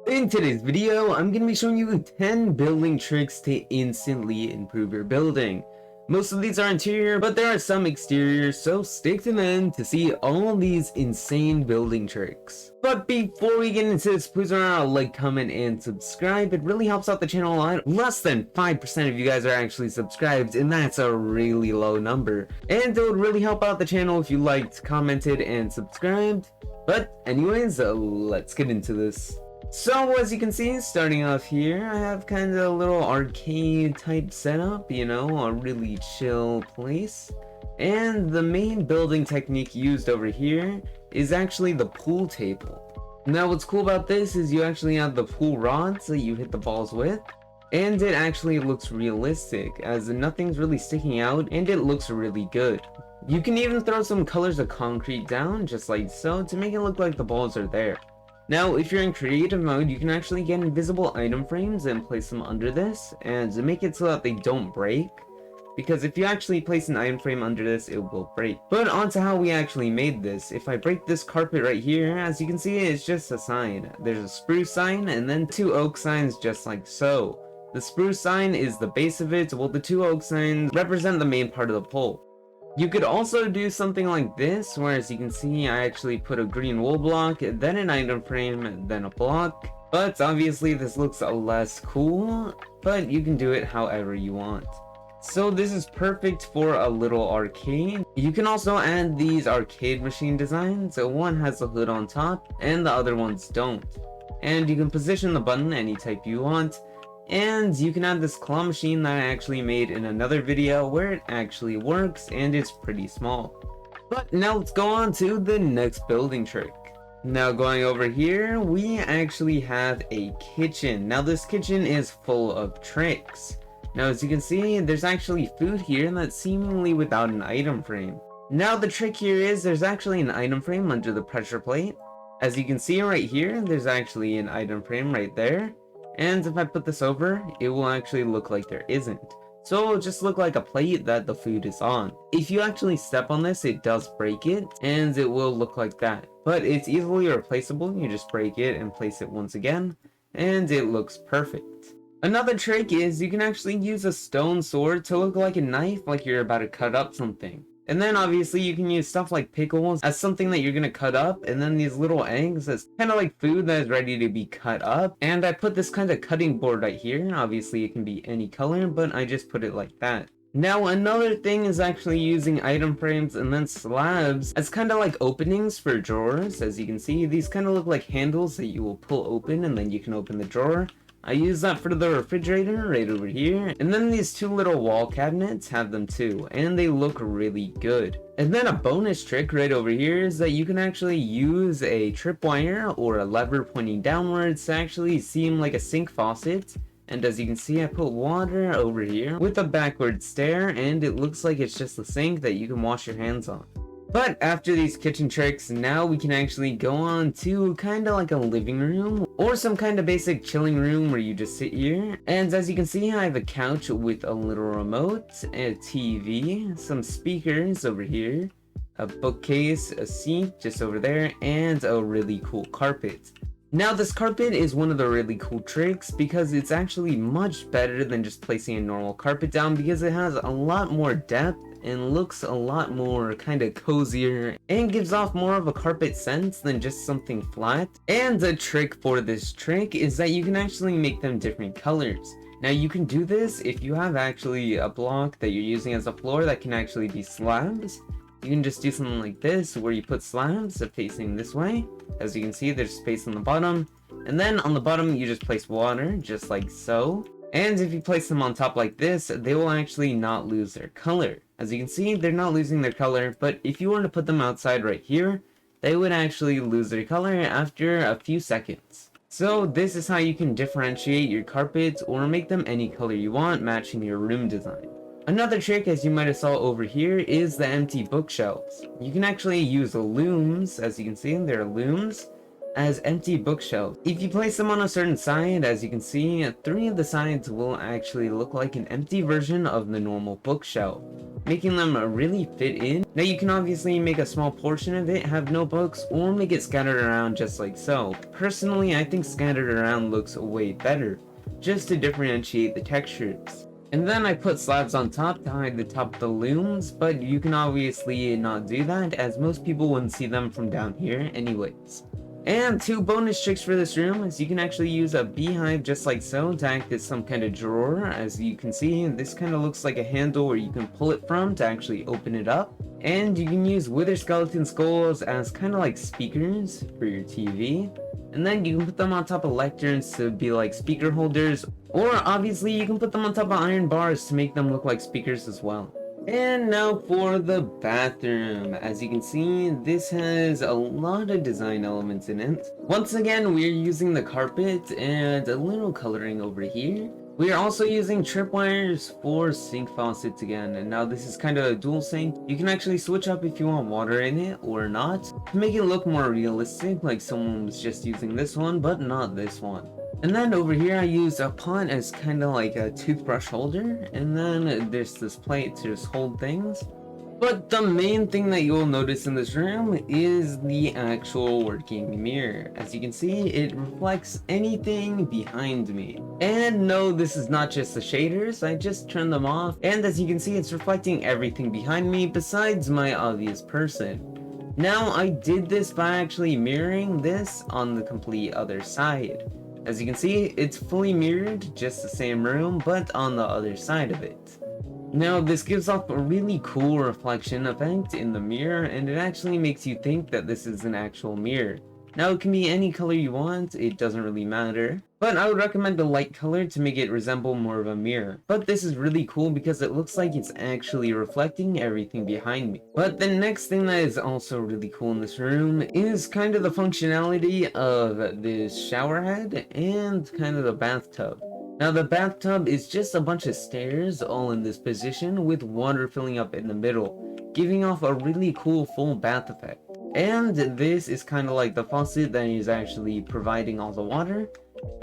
In today's video, I'm going to be showing you 10 building tricks to instantly improve your building. Most of these are interior, but there are some exterior, so stick to the end to see all these insane building tricks. But before we get into this, please remember to like, comment, and subscribe. It really helps out the channel a lot. Less than 5% of you guys are actually subscribed, and that's a really low number. And it would really help out the channel if you liked, commented, and subscribed. But anyways, let's get into this. So as you can see, starting off here, I have kind of a little arcade type setup, you know, a really chill place. And the main building technique used over here is actually the pool table. Now what's cool about this is you actually have the pool rods that you hit the balls with, and it actually looks realistic as nothing's really sticking out and it looks really good. You can even throw some colors of concrete down just like so to make it look like the balls are there. Now, if you're in creative mode, you can actually get invisible item frames and place them under this, and to make it so that they don't break, because if you actually place an item frame under this, it will break. But onto how we actually made this. If I break this carpet right here, as you can see, it's just a sign. There's a spruce sign, and then 2 oak signs just like so. The spruce sign is the base of it, while the 2 oak signs represent the main part of the pole. You could also do something like this, where as you can see, I actually put a green wool block, then an item frame, then a block. But obviously this looks less cool, but you can do it however you want. So this is perfect for a little arcade. You can also add these arcade machine designs, so one has a hood on top, and the other ones don't. And you can position the button any type you want. And you can add this claw machine that I actually made in another video where it actually works and it's pretty small. But now let's go on to the next building trick. Now going over here, we actually have a kitchen. Now this kitchen is full of tricks. Now as you can see, there's actually food here that's seemingly without an item frame. Now the trick here is there's actually an item frame under the pressure plate. As you can see right here, there's actually an item frame right there. And if I put this over, it will actually look like there isn't. So it'll just look like a plate that the food is on. If you actually step on this, it does break it, and it will look like that. But it's easily replaceable. You just break it and place it once again, and it looks perfect. Another trick is you can actually use a stone sword to look like a knife, like you're about to cut up something. And then obviously you can use stuff like pickles as something that you're gonna cut up, and then these little eggs as kind of like food that is ready to be cut up. And I put this kind of cutting board right here. Obviously it can be any color, but I just put it like that. Now another thing is actually using item frames and then slabs as kind of like openings for drawers. As you can see, these kind of look like handles that you will pull open and then you can open the drawer. I use that for the refrigerator right over here. And then these 2 little wall cabinets have them too, and they look really good. And then a bonus trick right over here is that you can actually use a tripwire or a lever pointing downwards to actually seem like a sink faucet. And as you can see, I put water over here with a backward stair, and it looks like it's just a sink that you can wash your hands on. But after these kitchen tricks, now we can actually go on to kind of like a living room or some kind of basic chilling room where you just sit here. And as you can see, I have a couch with a little remote, a TV, some speakers over here, a bookcase, a seat just over there, and a really cool carpet. Now this carpet is one of the really cool tricks because it's actually much better than just placing a normal carpet down because it has a lot more depth and looks a lot more kind of cozier and gives off more of a carpet sense than just something flat. And the trick for this trick is that you can actually make them different colors. Now you can do this if you have actually a block that you're using as a floor that can actually be slabs. You can just do something like this where you put slabs facing this way. As you can see, there's space on the bottom, and then on the bottom you just place water just like so. And if you place them on top like this, they will actually not lose their color. As you can see, they're not losing their color, but if you were to put them outside right here, they would actually lose their color after a few seconds. So this is how you can differentiate your carpets or make them any color you want, matching your room design. Another trick, as you might have saw over here, is the empty bookshelves. You can actually use looms, as you can see, there are looms, as empty bookshelves. If you place them on a certain side, as you can see, 3 of the sides will actually look like an empty version of the normal bookshelf. making them really fit in. Now you can obviously make a small portion of it have no books, or make it scattered around just like so. Personally, I think scattered around looks way better, just to differentiate the textures. And then I put slabs on top to hide the top of the looms, but you can obviously not do that, as most people wouldn't see them from down here anyways. And 2 bonus tricks for this room is you can actually use a beehive just like so to act as some kind of drawer. As you can see, this kind of looks like a handle where you can pull it from to actually open it up. And you can use wither skeleton skulls as kind of like speakers for your TV. And then you can put them on top of lecterns to be like speaker holders, or obviously you can put them on top of iron bars to make them look like speakers as well. And now for the bathroom. As you can see, this has a lot of design elements in it. Once again, we're using the carpet and a little coloring over here. We are also using tripwires for sink faucets again, and now this is kind of a dual sink. You can actually switch up if you want water in it or not, to make it look more realistic, like someone was just using this one, but not this one. And then over here I use a pot as kind of like a toothbrush holder, and then there's this plate to just hold things. But the main thing that you'll notice in this room is the actual working mirror. As you can see, it reflects anything behind me. And no, this is not just the shaders, I just turned them off. And as you can see, it's reflecting everything behind me besides my obvious person. Now, I did this by actually mirroring this on the complete other side. As you can see, it's fully mirrored, just the same room, but on the other side of it. Now, this gives off a really cool reflection effect in the mirror, and it actually makes you think that this is an actual mirror. Now, it can be any color you want, it doesn't really matter. But I would recommend a light color to make it resemble more of a mirror. But this is really cool because it looks like it's actually reflecting everything behind me. But the next thing that is also really cool in this room is kind of the functionality of this shower head and kind of the bathtub. Now the bathtub is just a bunch of stairs all in this position with water filling up in the middle, giving off a really cool full bath effect. And this is kind of like the faucet that is actually providing all the water.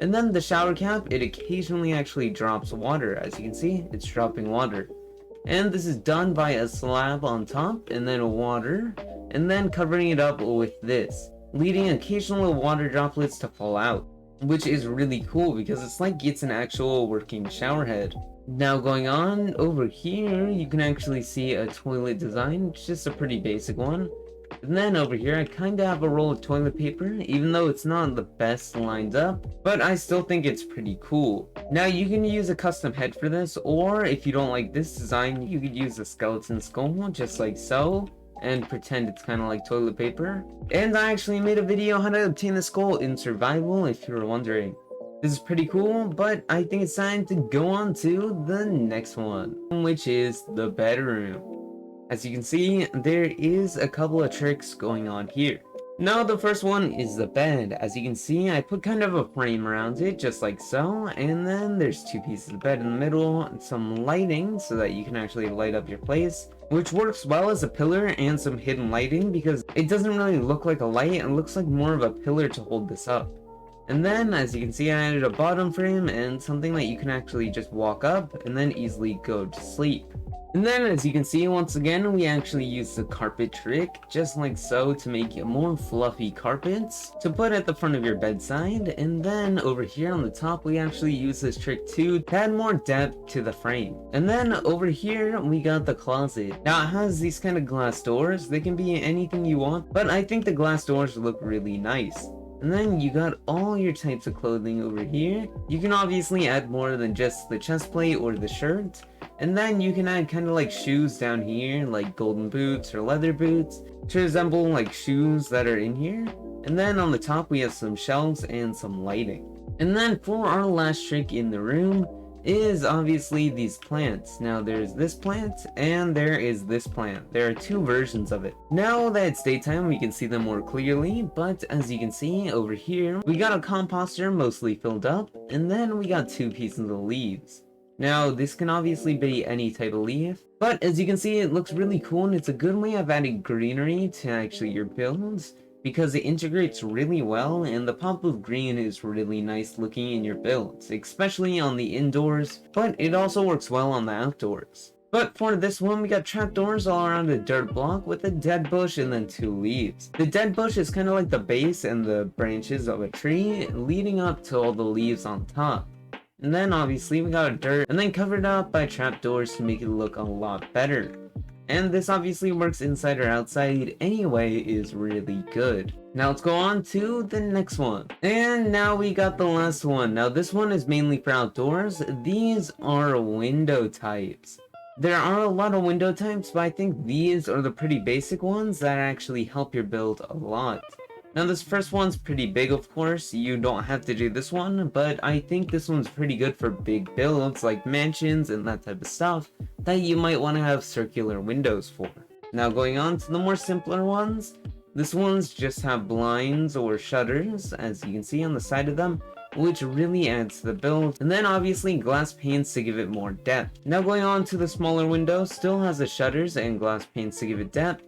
And then the shower cap, it occasionally actually drops water. As you can see, it's dropping water. And this is done by a slab on top, and then water, and then covering it up with this, leading occasional water droplets to fall out, which is really cool because it's like it's an actual working shower head. Now going on over here, you can actually see a toilet design. It's just a pretty basic one. And then over here, I kind of have a roll of toilet paper, even though it's not the best lined up, but I still think it's pretty cool. Now you can use a custom head for this, or if you don't like this design, you could use a skeleton skull, just like so, and pretend it's kind of like toilet paper. And I actually made a video how to obtain the skull in survival, if you were wondering. This is pretty cool, but I think it's time to go on to the next one, which is the bedroom. As you can see, there is a couple of tricks going on here. Now the first one is the bed. As you can see, I put kind of a frame around it, just like so, and then there's 2 pieces of bed in the middle, and some lighting so that you can actually light up your place, which works well as a pillar and some hidden lighting because it doesn't really look like a light, it looks like more of a pillar to hold this up. And then, as you can see, I added a bottom frame and something that you can actually just walk up and then easily go to sleep. And then, as you can see, once again, we actually use the carpet trick, just like so, to make more fluffy carpets to put at the front of your bedside. And then over here on the top, we actually use this trick too to add more depth to the frame. And then over here, we got the closet. Now it has these kind of glass doors. They can be anything you want, but I think the glass doors look really nice. And then you got all your types of clothing over here. You can obviously add more than just the chest plate or the shirt. And then you can add kind of like shoes down here, like golden boots or leather boots, to resemble like shoes that are in here. And then on the top we have some shelves and some lighting. And then for our last trick in the room is obviously these plants. Now there's this plant and there is this plant. There are 2 versions of it. Now that it's daytime, we can see them more clearly, but as you can see over here, we got a composter mostly filled up, and then we got 2 pieces of leaves. Now this can obviously be any type of leaf, but as you can see, it looks really cool and it's a good way of adding greenery to actually your builds, because it integrates really well and the pop of green is really nice looking in your builds, especially on the indoors, but it also works well on the outdoors. But for this one, we got trapdoors all around a dirt block with a dead bush and then 2 leaves. The dead bush is kind of like the base and the branches of a tree leading up to all the leaves on top. And then obviously we got dirt and then covered up by trapdoors to make it look a lot better. And this obviously works inside or outside anyway, is really good. Now let's go on to the next one. And now we got the last one. Now this one is mainly for outdoors. These are window types. There are a lot of window types, but I think these are the pretty basic ones that actually help your build a lot. Now this first one's pretty big, of course, you don't have to do this one, but I think this one's pretty good for big builds like mansions and that type of stuff that you might want to have circular windows for. Now going on to the more simpler ones, this ones just have blinds or shutters, as you can see on the side of them, which really adds to the build, and then obviously glass panes to give it more depth. Now going on to the smaller window, still has the shutters and glass panes to give it depth.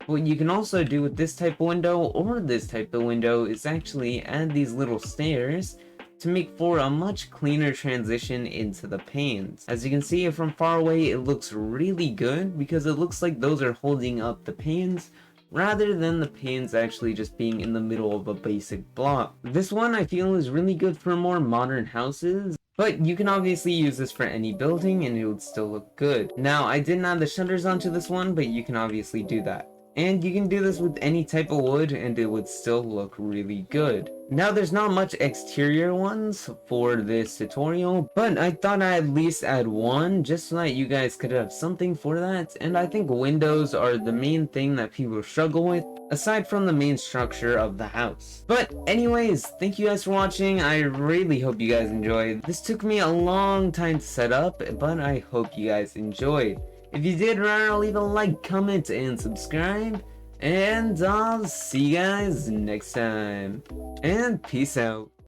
What you can also do with this type of window or this type of window is actually add these little stairs to make for a much cleaner transition into the panes. As you can see from far away, it looks really good because it looks like those are holding up the panes rather than the panes actually just being in the middle of a basic block. This one I feel is really good for more modern houses, but you can obviously use this for any building and it would still look good. Now I didn't add the shutters onto this one, but you can obviously do that. And you can do this with any type of wood and it would still look really good. Now there's not much exterior ones for this tutorial, but I thought I'd at least add one just so that you guys could have something for that. And I think windows are the main thing that people struggle with, aside from the main structure of the house. But anyways, thank you guys for watching. I really hope you guys enjoyed. This took me a long time to set up, but I hope you guys enjoyed. If you did, remember, leave a like, comment, and subscribe. And I'll see you guys next time. And peace out.